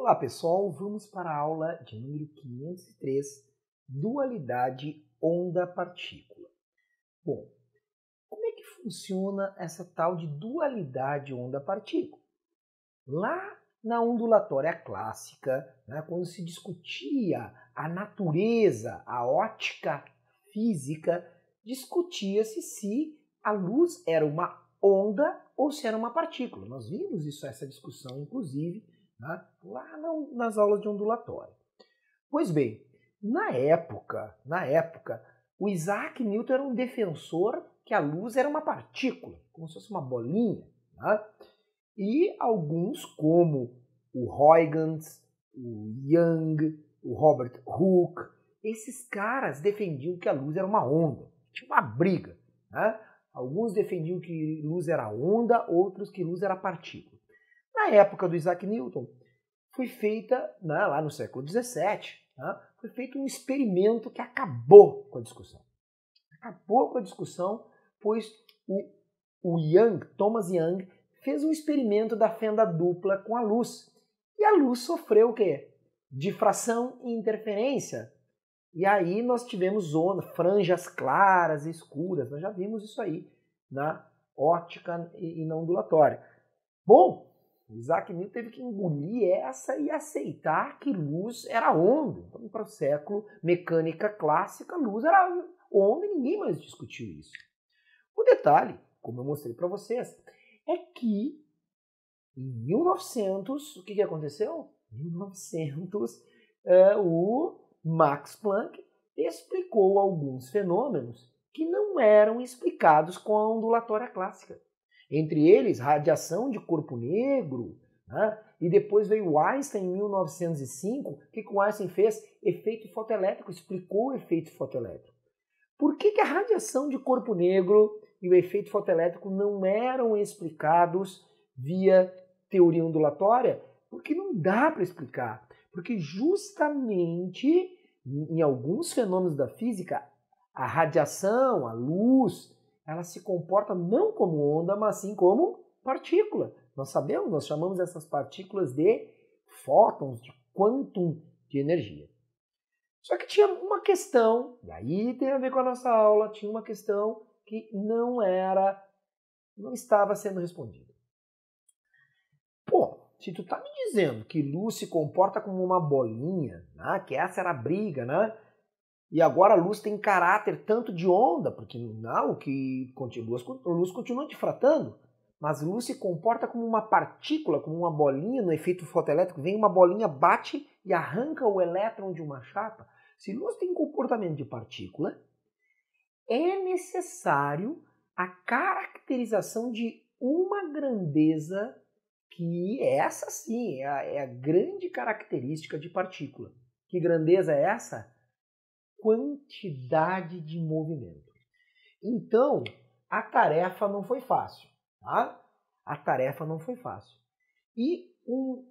Olá pessoal, vamos para a aula de número 503, dualidade onda-partícula. Bom, como é que funciona essa tal de dualidade onda-partícula? Lá na ondulatória clássica, quando se discutia a natureza, a ótica física, discutia-se se a luz era uma onda ou se era uma partícula. Nós vimos essa discussão, inclusive, lá nas aulas de ondulatória. Pois bem, na época, o Isaac Newton era um defensor que a luz era uma partícula, como se fosse uma bolinha. E alguns, como o Huygens, o Young, o Robert Hooke, esses caras defendiam que a luz era uma onda. Tinha uma briga. Alguns defendiam que luz era onda, outros que luz era partícula. Na época do Isaac Newton, foi feita, lá no século XVII, foi feito um experimento que acabou com a discussão. Acabou com a discussão, pois o Young, Thomas Young, fez um experimento da fenda dupla com a luz. E a luz sofreu o quê? Difração e interferência. E aí nós tivemos franjas claras e escuras. Nós já vimos isso aí na ótica e na ondulatória. Bom, Isaac Newton teve que engolir essa e aceitar que luz era onda. Então, para o século mecânica clássica, luz era onda e ninguém mais discutiu isso. O detalhe, como eu mostrei para vocês, é que em 1900, o que aconteceu? Em 1900, o Max Planck explicou alguns fenômenos que não eram explicados com a ondulatória clássica. Entre eles, radiação de corpo negro, e depois veio o Einstein em 1905. O que o Einstein fez? Efeito fotoelétrico, explicou o efeito fotoelétrico. Por que a radiação de corpo negro e o efeito fotoelétrico não eram explicados via teoria ondulatória? Porque não dá para explicar. Porque justamente em alguns fenômenos da física, a radiação, a luz, ela se comporta não como onda, mas sim como partícula. Nós chamamos essas partículas de fótons, de quantum de energia. Só que tinha uma questão, e aí tem a ver com a nossa aula, tinha uma questão que não estava sendo respondida. Pô, se tu tá me dizendo que luz se comporta como uma bolinha, que essa era a briga, e agora a luz tem caráter tanto de onda, porque não, a luz continua difratando, mas a luz se comporta como uma partícula, como uma bolinha no efeito fotoelétrico. Vem uma bolinha, bate e arranca o elétron de uma chapa. Se a luz tem comportamento de partícula, é necessário a caracterização de uma grandeza que essa sim é a grande característica de partícula. Que grandeza é essa? Quantidade de movimento. Então, a tarefa não foi fácil. A tarefa não foi fácil. E o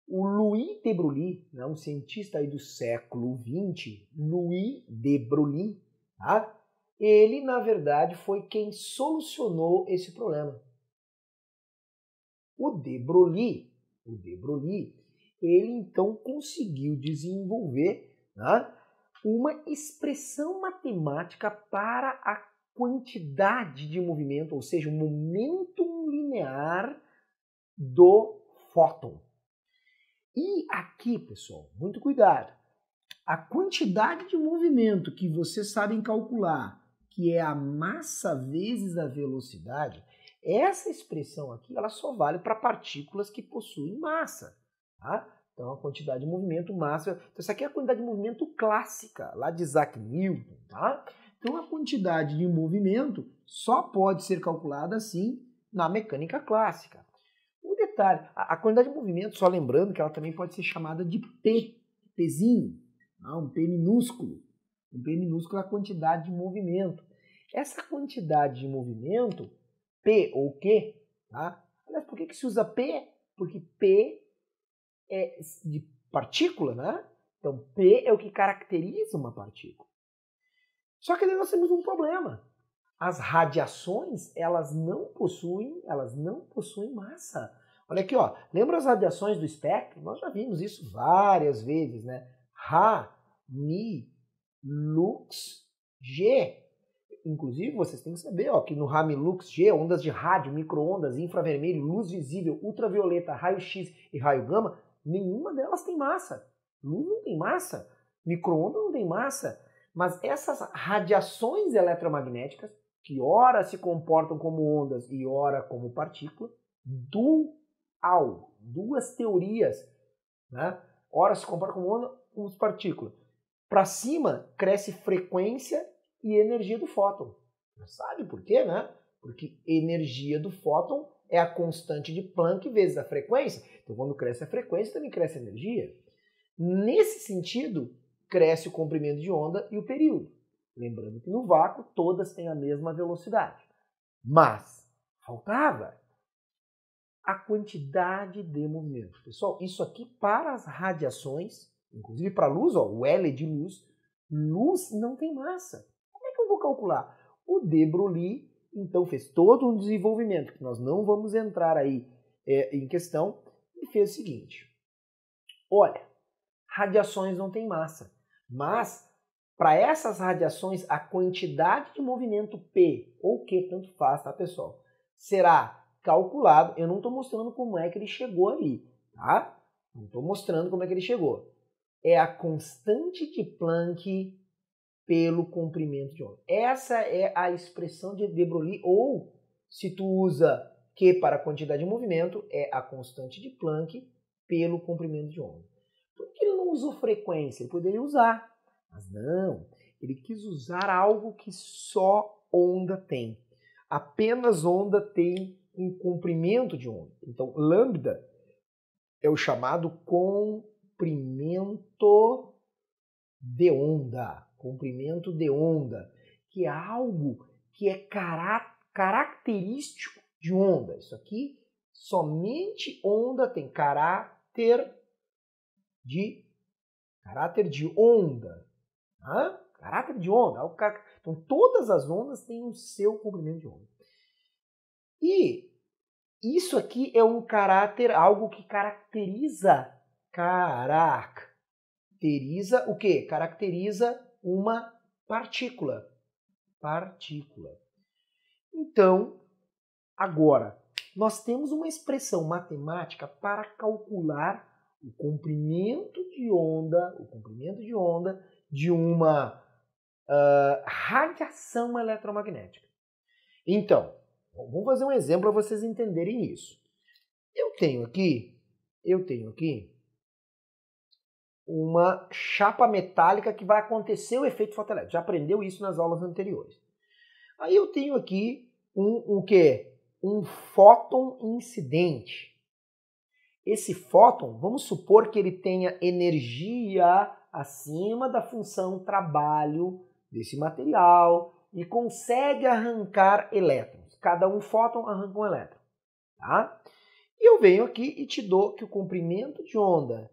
Louis de Broglie, um cientista aí do século XX, Louis de Broglie, ele, na verdade, foi quem solucionou esse problema. O de Broglie, ele então conseguiu desenvolver uma expressão matemática para a quantidade de movimento, ou seja, o momento linear do fóton. E aqui, pessoal, muito cuidado. A quantidade de movimento que vocês sabem calcular, que é a massa vezes a velocidade, essa expressão aqui ela só vale para partículas que possuem massa. Então, a quantidade de movimento, massa... Então, essa aqui é a quantidade de movimento clássica, lá de Isaac Newton. Então, a quantidade de movimento só pode ser calculada assim na mecânica clássica. Um detalhe, a quantidade de movimento, só lembrando que ela também pode ser chamada de P, Pzinho, um P minúsculo. Um P minúsculo é a quantidade de movimento. Essa quantidade de movimento, P ou Q, aliás, por que se usa P? Porque P é de partícula, Então, P é o que caracteriza uma partícula. Só que nós temos um problema. As radiações, elas não possuem massa. Olha aqui, ó. Lembra as radiações do espectro? Nós já vimos isso várias vezes, né? Ra, Mi, Lux, G. Inclusive, vocês têm que saber ó, que no Ra, Mi, Lux, G, ondas de rádio, micro-ondas, infravermelho, luz visível, ultravioleta, raio-x e raio gama, nenhuma delas tem massa. Luz não tem massa, micro-onda não tem massa. Mas essas radiações eletromagnéticas, que ora se comportam como ondas e ora como partícula, duas teorias, né? Ora se comportam como onda, como partícula. Para cima, cresce frequência e energia do fóton. Sabe por quê, né? Porque energia do fóton é a constante de Planck vezes a frequência. Então, quando cresce a frequência, também cresce a energia. Nesse sentido, cresce o comprimento de onda e o período. Lembrando que no vácuo, todas têm a mesma velocidade. Mas, faltava a quantidade de movimento. Pessoal, isso aqui para as radiações, inclusive para a luz, ó, o L de luz, luz não tem massa. Como é que eu vou calcular? O de Broglie, então, fez todo um desenvolvimento, que nós não vamos entrar aí em questão, e fez o seguinte. Olha, radiações não têm massa, mas para essas radiações, a quantidade de movimento P, ou Q, tanto faz, tá, pessoal? Será calculado, eu não estou mostrando como é que ele chegou ali, tá? Não estou mostrando como é que ele chegou. É a constante de Planck pelo comprimento de onda. Essa é a expressão de de Broglie, ou se tu usa Q para a quantidade de movimento, é a constante de Planck pelo comprimento de onda. Por que ele não usou frequência? Ele poderia usar, mas não. Ele quis usar algo que só onda tem. Apenas onda tem um comprimento de onda. Então, lambda é o chamado comprimento de onda. Comprimento de onda, que é algo que é característico de onda. Isso aqui, somente onda tem caráter de onda. Tá? Caráter de onda. Então, todas as ondas têm o seu comprimento de onda. E isso aqui é um caráter, algo que caracteriza o quê? Caracteriza uma partícula. Então, agora, nós temos uma expressão matemática para calcular o comprimento de onda de uma radiação eletromagnética. Então, vamos fazer um exemplo para vocês entenderem isso. Eu tenho aqui uma chapa metálica que vai acontecer o efeito fotoelétrico. Já aprendeu isso nas aulas anteriores. Aí eu tenho aqui o quê? Um fóton incidente. Esse fóton, vamos supor que ele tenha energia acima da função trabalho desse material e consegue arrancar elétrons. Cada um fóton arranca um elétron. Tá? E eu venho aqui e te dou que o comprimento de onda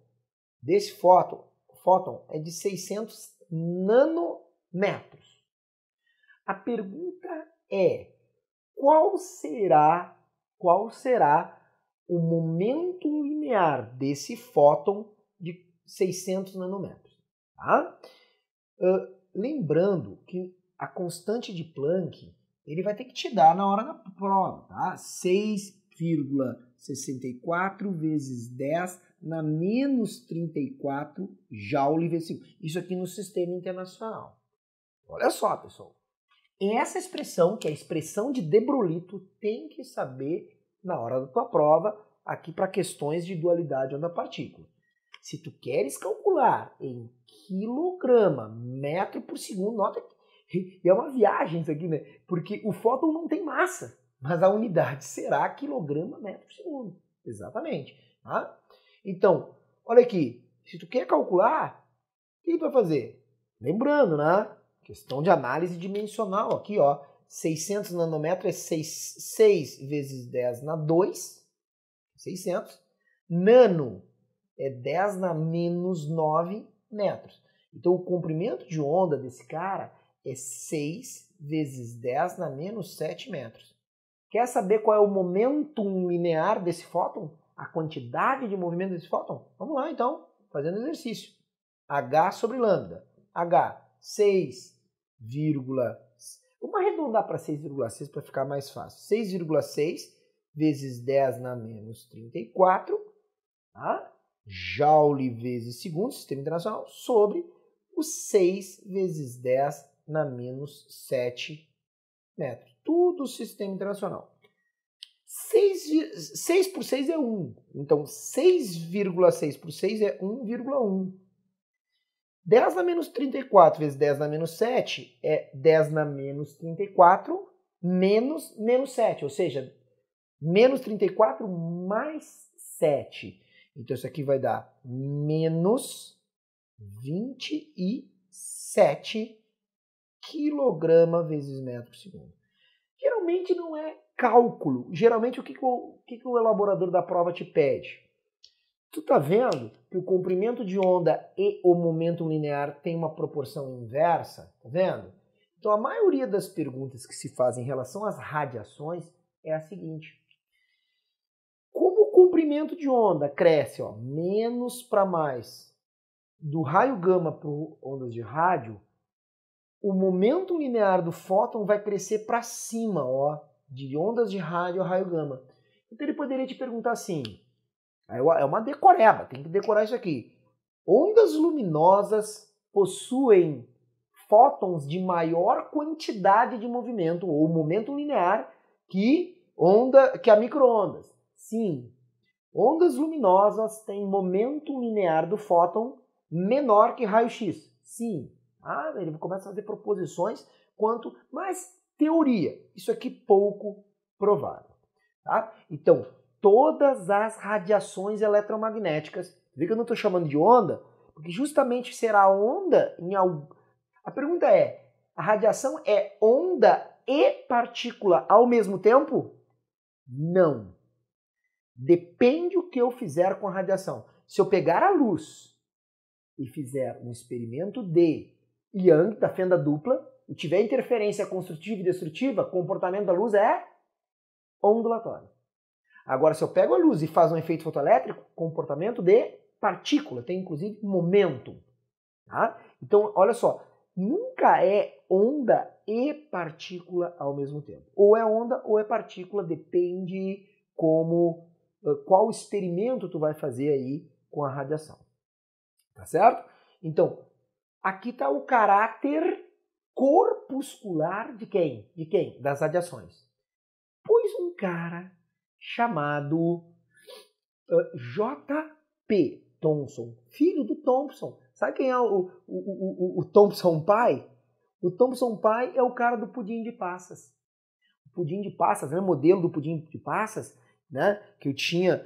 desse fóton é de 600 nanômetros. A pergunta é, qual será o momento linear desse fóton de 600 nanômetros? Tá? Lembrando que a constante de Planck, ele vai ter que te dar na hora da prova, tá? 6,64 vezes 10 na menos 34 Joule/segundo. Isso aqui no sistema internacional. Olha só, pessoal. Essa expressão, que é a expressão de de Broglie, tu tem que saber na hora da tua prova, aqui para questões de dualidade onda-partícula. Se tu queres calcular em quilograma, metro por segundo, nota que é uma viagem isso aqui, né? Porque o fóton não tem massa, mas a unidade será quilograma, metro por segundo. Exatamente. Tá? Então, olha aqui, se tu quer calcular, o que tu vai fazer? Lembrando, né? Questão de análise dimensional aqui, ó. 600 nanômetros é 6 vezes 10 na 2, 600. Nano é 10 na menos 9 metros. Então, o comprimento de onda desse cara é 6 vezes 10 na menos 7 metros. Quer saber qual é o momentum linear desse fóton? a quantidade de movimento desse fóton? Vamos lá, então, fazendo exercício. H sobre lambda. H, 6, vamos arredondar para 6,6 para ficar mais fácil. 6,6 vezes 10 na menos 34, tá? Joule vezes segundo, sistema internacional, sobre os 6 vezes 10 na menos 7 metros. Tudo sistema internacional. 6 por 6 é 1. Então, 6,6 por 6 é 1,1. 10 na menos 34 vezes 10 na menos 7 é 10 na menos 34 menos 7. Ou seja, menos 34 mais 7. Então, isso aqui vai dar menos 27 quilograma vezes metro por segundo. Geralmente não é cálculo. Geralmente o que o elaborador da prova te pede? Tu tá vendo que o comprimento de onda e o momento linear tem uma proporção inversa? Tá vendo? Então a maioria das perguntas que se fazem em relação às radiações é a seguinte. Como o comprimento de onda cresce, ó, menos para mais do raio gama para ondas de rádio, o momento linear do fóton vai crescer para cima, ó, de ondas de rádio a raio gama. Então ele poderia te perguntar assim, é uma decoreba, tem que decorar isso aqui. Ondas luminosas possuem fótons de maior quantidade de movimento ou momento linear que a micro-ondas. Sim, ondas luminosas têm momento linear do fóton menor que raio-x. Sim. Ele começa a fazer proposições mais teoria. Isso aqui pouco provável. Tá? Então, todas as radiações eletromagnéticas, vê que eu não estou chamando de onda, porque justamente será onda em algo. A pergunta é, a radiação é onda e partícula ao mesmo tempo? Não. Depende o que eu fizer com a radiação. Se eu pegar a luz e fizer um experimento de Young, da fenda dupla, e tiver interferência construtiva e destrutiva, o comportamento da luz é ondulatório. Agora, se eu pego a luz e faço um efeito fotoelétrico, comportamento de partícula, tem inclusive momento. Tá? Então, olha só, nunca é onda e partícula ao mesmo tempo. Ou é onda ou é partícula, depende qual experimento tu vai fazer aí com a radiação. Tá certo? Então, aqui está o caráter corpuscular de quem? De quem? Das radiações. Pois um cara chamado J.P. Thomson, filho do Thomson. Sabe quem é o Thomson pai? O Thomson pai é o cara do pudim de passas. O pudim de passas, né? O modelo do pudim de passas, né? Que eu tinha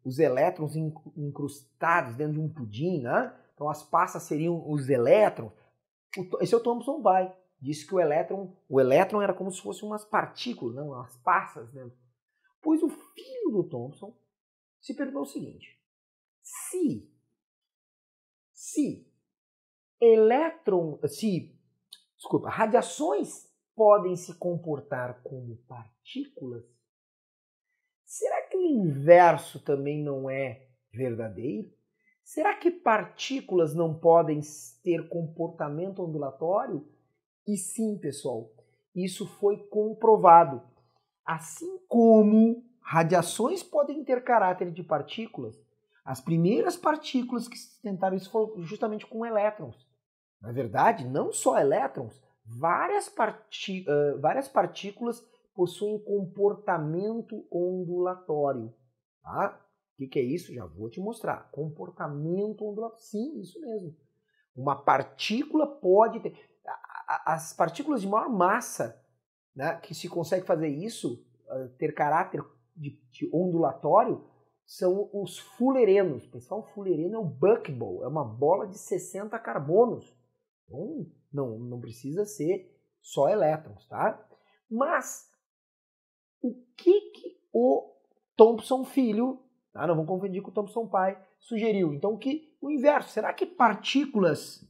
os elétrons incrustados dentro de um pudim, né? Então as passas seriam os elétrons. Esse é o Thomson pai. Disse que o elétron era como se fossem umas partículas, não, umas passas dentro. Pois o filho do Thomson se perguntou o seguinte: radiações podem se comportar como partículas, será que o inverso também não é verdadeiro? Será que partículas não podem ter comportamento ondulatório? E sim, pessoal, isso foi comprovado. Assim como radiações podem ter caráter de partículas, as primeiras partículas que tentaram isso foram justamente com elétrons. Na verdade, não só elétrons, várias partículas possuem comportamento ondulatório. Tá? O que é isso? Já vou te mostrar. Comportamento ondulatório. Sim, isso mesmo. Uma partícula pode ter... As partículas de maior massa, né, que se consegue fazer isso, ter caráter de ondulatório, são os fullerenos. Pessoal, o fullereno é um buckball, é uma bola de 60 carbonos. Então, não precisa ser só elétrons, tá? Mas, o que o Thomson filho, tá? Não vamos confundir com o Thomson pai, sugeriu? Então, o inverso, será que partículas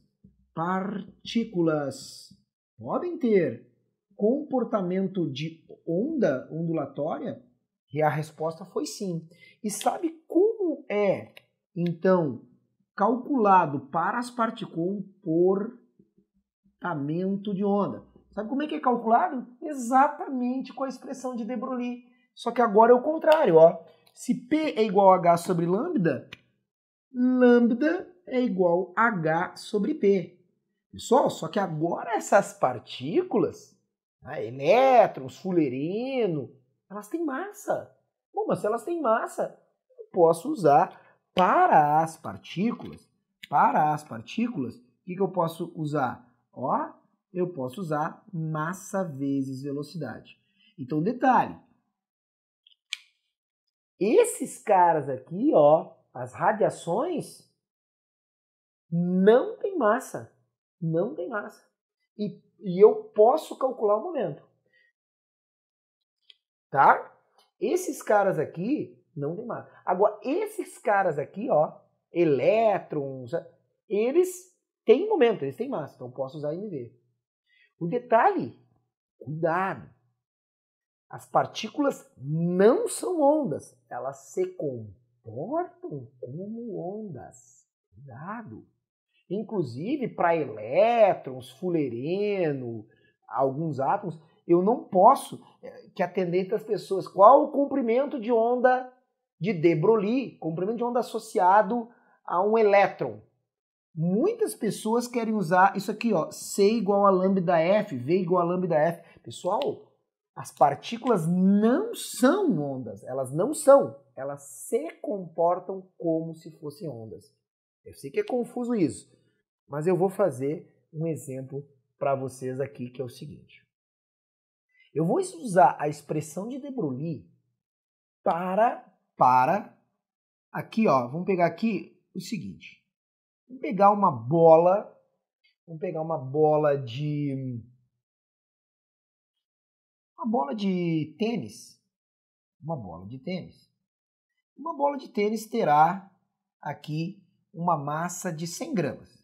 podem ter comportamento de onda ondulatória? E a resposta foi sim. E sabe como é, então, calculado para as partículas comportamento de onda? Sabe como é que é calculado? Exatamente com a expressão de de Broglie. Só que agora é o contrário, ó. Se P é igual a H sobre lambda, lambda é igual a H sobre P. Pessoal, só que agora essas partículas, né, elétrons, fulerino, elas têm massa. Bom, mas se elas têm massa, eu posso usar para as partículas, o que eu posso usar? Ó, eu posso usar massa vezes velocidade. Então, detalhe, esses caras aqui, ó, as radiações, não têm massa. Não tem massa. E eu posso calcular o momento. Tá? Esses caras aqui não tem massa. Agora, esses caras aqui, ó, elétrons, eles têm momento, eles têm massa. Então, eu posso usar MV. O detalhe, cuidado. As partículas não são ondas. Elas se comportam como ondas. Cuidado. Inclusive, para elétrons, fulereno, alguns átomos, eu não posso que atender as pessoas. Qual o comprimento de onda de de Broglie? Comprimento de onda associado a um elétron. Muitas pessoas querem usar isso aqui, ó, C igual a lambda F, V igual a lambda F. Pessoal, as partículas não são ondas. Elas não são. Elas se comportam como se fossem ondas. Eu sei que é confuso isso, mas eu vou fazer um exemplo para vocês aqui, que é o seguinte. Eu vou usar a expressão de de Broglie para aqui, ó, vamos pegar aqui o seguinte. Vamos pegar uma bola de tênis. Uma bola de tênis. Uma bola de tênis terá aqui uma massa de 100 gramas.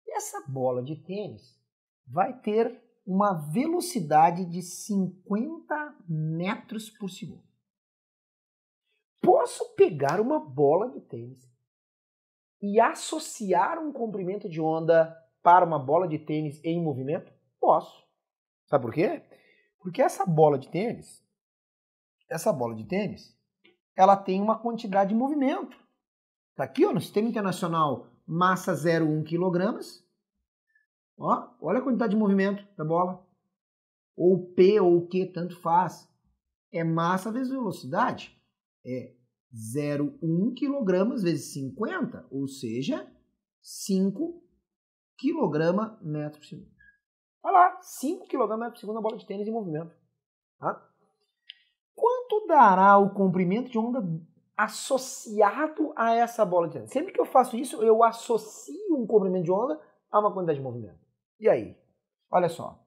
Essa bola de tênis vai ter uma velocidade de 50 metros por segundo. Posso pegar uma bola de tênis e associar um comprimento de onda para uma bola de tênis em movimento? Posso. Sabe por quê? Porque essa bola de tênis, ela tem uma quantidade de movimento. Está aqui, ó, no Sistema Internacional, massa 0,1 kg. Ó, olha a quantidade de movimento da bola. Ou P ou Q, tanto faz. É massa vezes velocidade. É 0,1 kg vezes 50, ou seja, 5 kg metro por segundo. Olha lá, 5 kg metro por segundo a bola de tênis em movimento. Tá? Quanto dará o comprimento de onda associado a essa bola de tênis? Sempre que eu faço isso, eu associo um comprimento de onda a uma quantidade de movimento. E aí? Olha só.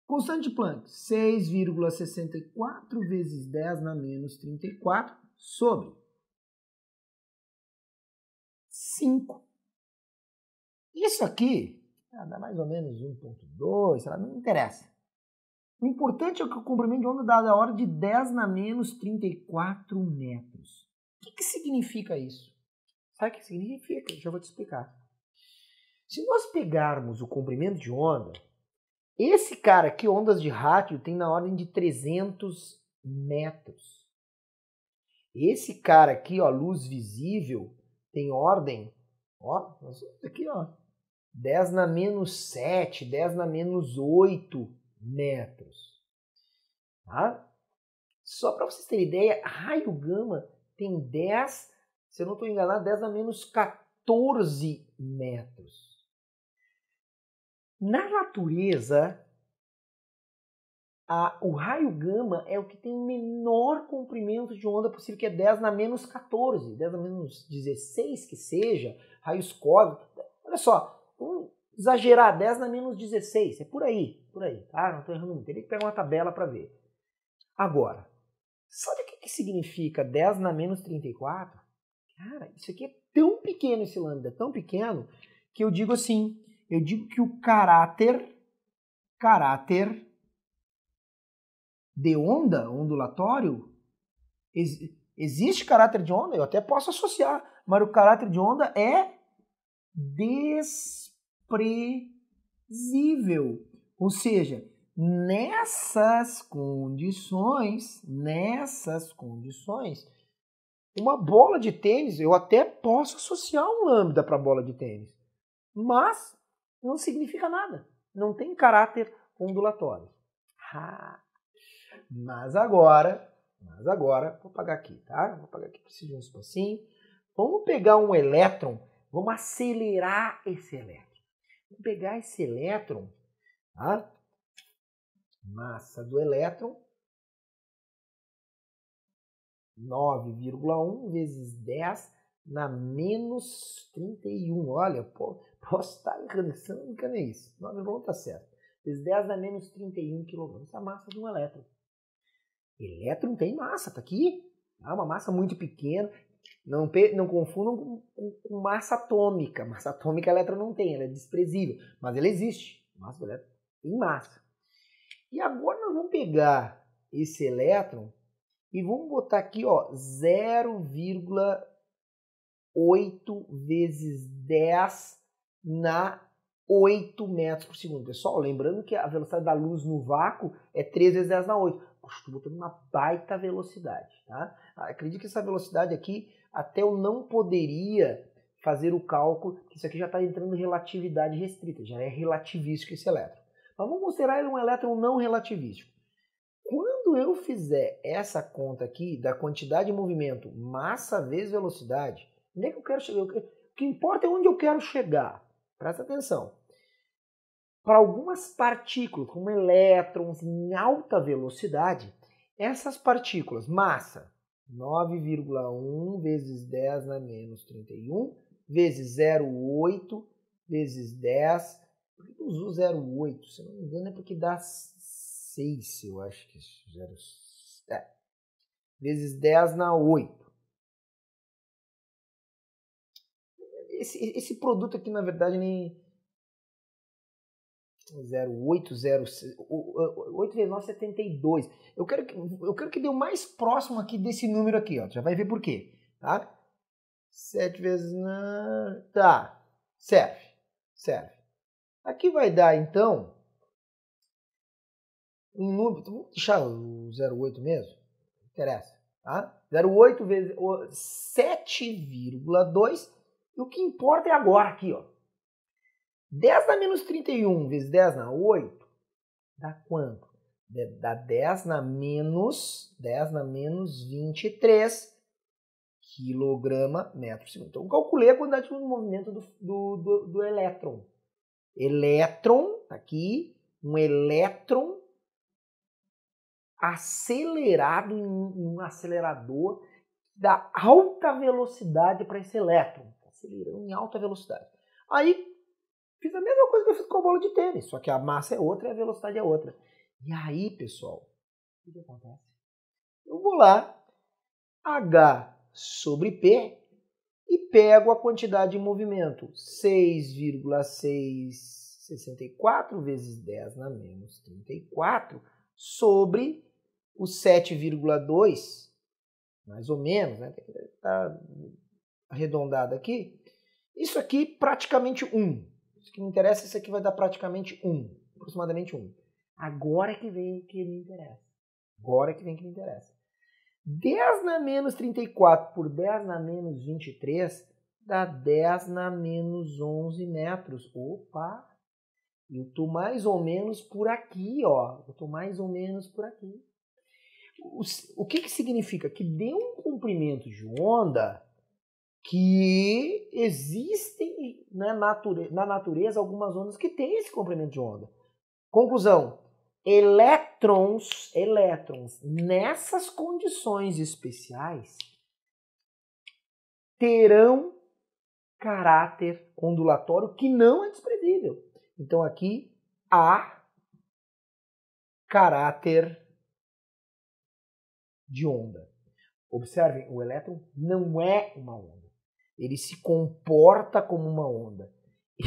Constante de Planck, 6,64 vezes 10 na menos 34 sobre 5. Isso aqui dá mais ou menos 1,2, não interessa. O importante é que o comprimento de onda dá a ordem de 10 na menos 34 metros. O que significa isso? Sabe o que significa? Já vou te explicar. Se nós pegarmos o comprimento de onda, esse cara aqui, ondas de rádio, tem na ordem de 300 metros. Esse cara aqui, ó, luz visível, tem ordem, ó, aqui, ó, 10 na menos 7, 10 na menos 8 metros. Tá? Só para vocês terem ideia, raio gama tem 10, se eu não estou enganado, 10 na menos 14 metros. Na natureza, o raio gama é o que tem o menor comprimento de onda possível, que é 10 na menos 14, 10 na menos 16 que seja, raios cósmicos. Olha só, vamos exagerar, 10 na menos 16, é por aí, tá? Não estou errando muito, teria que pegar uma tabela para ver. Agora, sabe o que significa 10 na menos 34? Cara, isso aqui é tão pequeno, esse lambda, tão pequeno, que eu digo assim, eu digo que o caráter de onda, ondulatório, existe caráter de onda, eu até posso associar, mas o caráter de onda é desprezível. Ou seja, nessas condições, uma bola de tênis, eu até posso associar um lambda para a bola de tênis, mas não significa nada, não tem caráter ondulatório. Mas agora, vou apagar aqui, tá? Vou apagar aqui, preciso de um espacinho. Vamos pegar um elétron, vamos acelerar esse elétron. Vamos pegar esse elétron, tá? Massa do elétron, 9,1 vezes 10 na menos 31. Olha, posso estar enganando isso. 9,1 está certo. Vezes 10 na menos 31 kg. Essa é a massa de um elétron. Elétron tem massa, tá aqui. É uma massa muito pequena. Não confundam com massa atômica. Massa atômica elétron não tem, ela é desprezível. Mas ela existe. Massa do elétron tem massa. E agora nós vamos pegar esse elétron e vamos botar aqui, ó, 0,8 vezes 10 na 8 metros por segundo. Pessoal, lembrando que a velocidade da luz no vácuo é 3 vezes 10 na 8. Poxa, estou botando uma baita velocidade, tá? Acredito que essa velocidade aqui, até eu não poderia fazer o cálculo, que isso aqui já está entrando em relatividade restrita, já é relativístico esse elétron. Mas vamos considerar ele um elétron não relativístico. Quando eu fizer essa conta aqui da quantidade de movimento, massa vezes velocidade, onde é que eu quero chegar? O que importa é onde eu quero chegar. Presta atenção. Para algumas partículas, como elétrons em alta velocidade, essas partículas, massa, 9,1 vezes 10 na menos 31, vezes 0,8 vezes 10. Por que eu uso 0,8? Se não me engano é porque dá 6, eu acho que isso. Vezes 10 na 8. Esse produto aqui, na verdade, nem... 0,8, 8 vezes 9, 72. Eu quero que dê o mais próximo aqui desse número aqui, ó. Já vai ver por quê, tá? 7 vezes... Tá, serve. Aqui vai dar, então, um número... Vamos deixar o 0,8 mesmo? Não interessa, tá? 0,8 vezes 7,2. E o que importa é agora aqui, ó. 10 na menos 31 vezes 10 na 8 dá quanto? Dá 10 na menos 23 quilograma metro por segundo. Então, eu calculei a quantidade de movimento do elétron. Elétron, tá aqui, um elétron acelerado em um acelerador da alta velocidade para esse elétron. Acelerando em alta velocidade. Aí, fiz a mesma coisa que eu fiz com a bola de tênis, só que a massa é outra e a velocidade é outra. E aí, pessoal, o que acontece? Eu vou lá, H sobre P, e pego a quantidade de movimento, 6,664 vezes 10 na menos 34, sobre o 7,2, mais ou menos, né? Tá arredondado aqui. Isso aqui praticamente 1. Isso que me interessa, isso aqui vai dar praticamente 1, aproximadamente 1. Agora que vem o que me interessa. 10 na menos 34 por 10 na menos 23 dá 10 na menos 11 metros. Opa! Eu estou mais ou menos por aqui, ó. O que significa? Que deu um comprimento de onda que existem, né, na natureza algumas ondas que têm esse comprimento de onda. Conclusão, elétrons nessas condições especiais terão caráter ondulatório que não é desprezível. Então aqui há caráter de onda. Observem, o elétron não é uma onda. Ele se comporta como uma onda.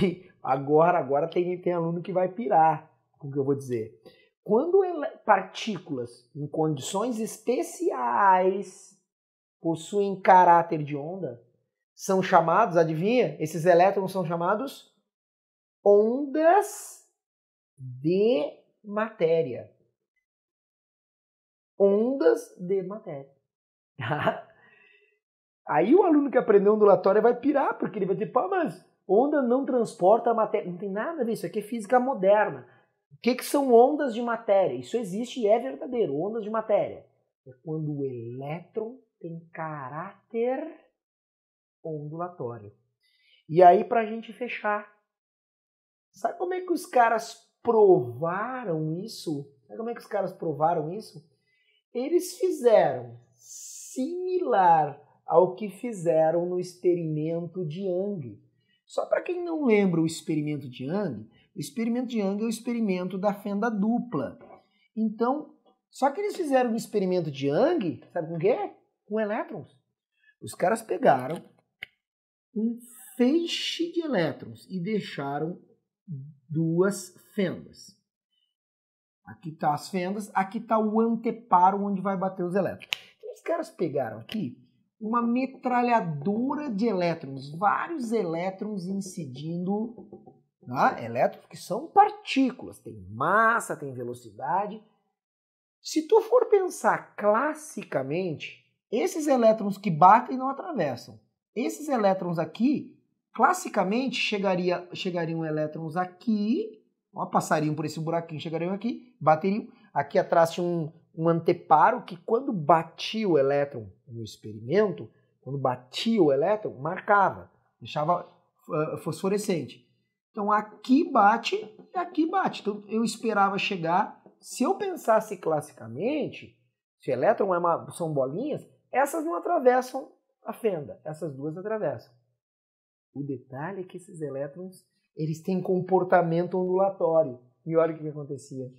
E agora tem aluno que vai pirar com o que eu vou dizer. Quando partículas em condições especiais possuem caráter de onda, são chamados, adivinha? Esses elétrons são chamados ondas de matéria. Ondas de matéria. Aí o aluno que aprendeu ondulatória vai pirar, porque ele vai dizer, pô, mas onda não transporta a matéria. Não tem nada a ver, isso aqui é física moderna. O que são ondas de matéria? Isso existe e é verdadeiro, ondas de matéria. É quando o elétron tem caráter ondulatório. E aí, para a gente fechar, sabe como é que os caras provaram isso? Sabe como é que os caras provaram isso? Eles fizeram similar ao que fizeram no experimento de Young. Só para quem não lembra o experimento de Young é o experimento da fenda dupla. Então, só que eles fizeram um experimento de Young, sabe com o quê? Com elétrons. Os caras pegaram um feixe de elétrons e deixaram duas fendas. Aqui tá as fendas, aqui tá o anteparo onde vai bater os elétrons. Então, os caras pegaram aqui uma metralhadora de elétrons, vários elétrons incidindo, elétrons que são partículas, tem massa, tem velocidade. Se tu for pensar classicamente, esses elétrons que batem não atravessam. Esses elétrons aqui, classicamente, chegariam elétrons aqui, passariam por esse buraquinho, chegariam aqui, bateriam. Aqui atrás tinha um anteparo que quando batia o elétron no experimento, quando batia o elétron, marcava, deixava fosforescente. Então aqui bate e aqui bate. Então eu esperava chegar, se eu pensasse classicamente, se o elétron são bolinhas, essas não atravessam a fenda, essas duas atravessam. O detalhe é que esses elétrons, eles têm comportamento ondulatório. E olha o que acontecia.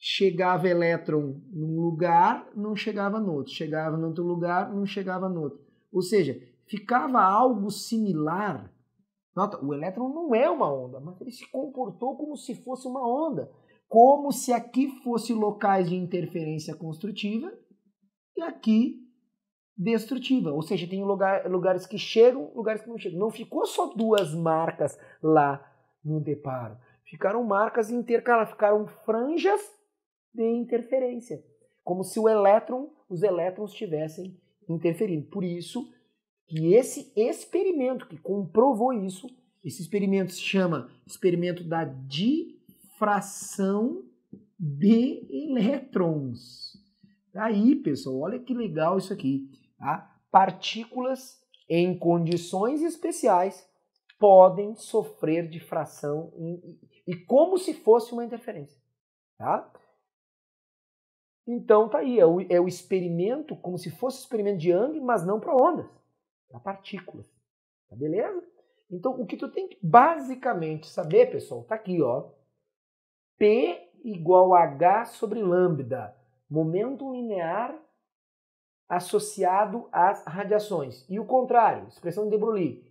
Chegava elétron num lugar, não chegava no outro. Chegava em outro lugar, não chegava no outro. Ou seja, ficava algo similar. Nota, o elétron não é uma onda, mas ele se comportou como se fosse uma onda. Como se aqui fosse locais de interferência construtiva e aqui destrutiva. Ou seja, tem lugares que chegam, lugares que não chegam. Não ficou só duas marcas lá no deparo. Ficaram marcas intercaladas, ficaram franjas de interferência. Como se os elétrons estivessem interferindo. Por isso que esse experimento que comprovou isso, esse experimento se chama experimento da difração de elétrons. Aí, pessoal, olha que legal isso aqui. Tá? Partículas em condições especiais podem sofrer difração e como se fosse uma interferência. Tá? Então tá aí, é o experimento, como se fosse o experimento de Young, mas não para ondas, para partículas. Tá beleza? Então o que tu tem que basicamente saber, pessoal, tá aqui, ó. P igual a H sobre lambda, momento linear associado às radiações. E o contrário, expressão de De Broglie.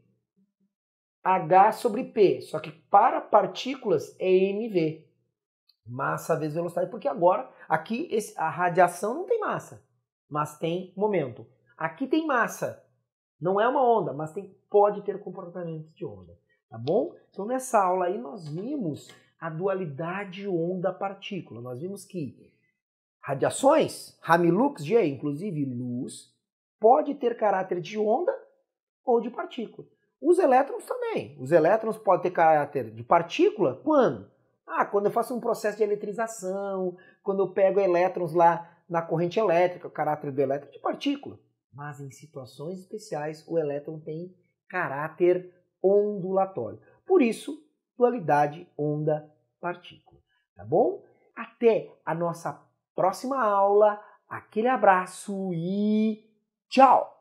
H sobre P, só que para partículas é mv. Massa vezes velocidade, porque agora aqui a radiação não tem massa, mas tem momento. Aqui tem massa, não é uma onda, mas pode ter comportamento de onda. Tá bom? Então nessa aula aí nós vimos a dualidade onda-partícula. Nós vimos que radiações, Ramilux, inclusive luz, pode ter caráter de onda ou de partícula. Os elétrons também. Os elétrons podem ter caráter de partícula quando? Quando eu faço um processo de eletrização, quando eu pego elétrons lá na corrente elétrica, o caráter do elétron é de partícula. Mas em situações especiais, o elétron tem caráter ondulatório. Por isso, dualidade onda-partícula. Tá bom? Até a nossa próxima aula. Aquele abraço e tchau!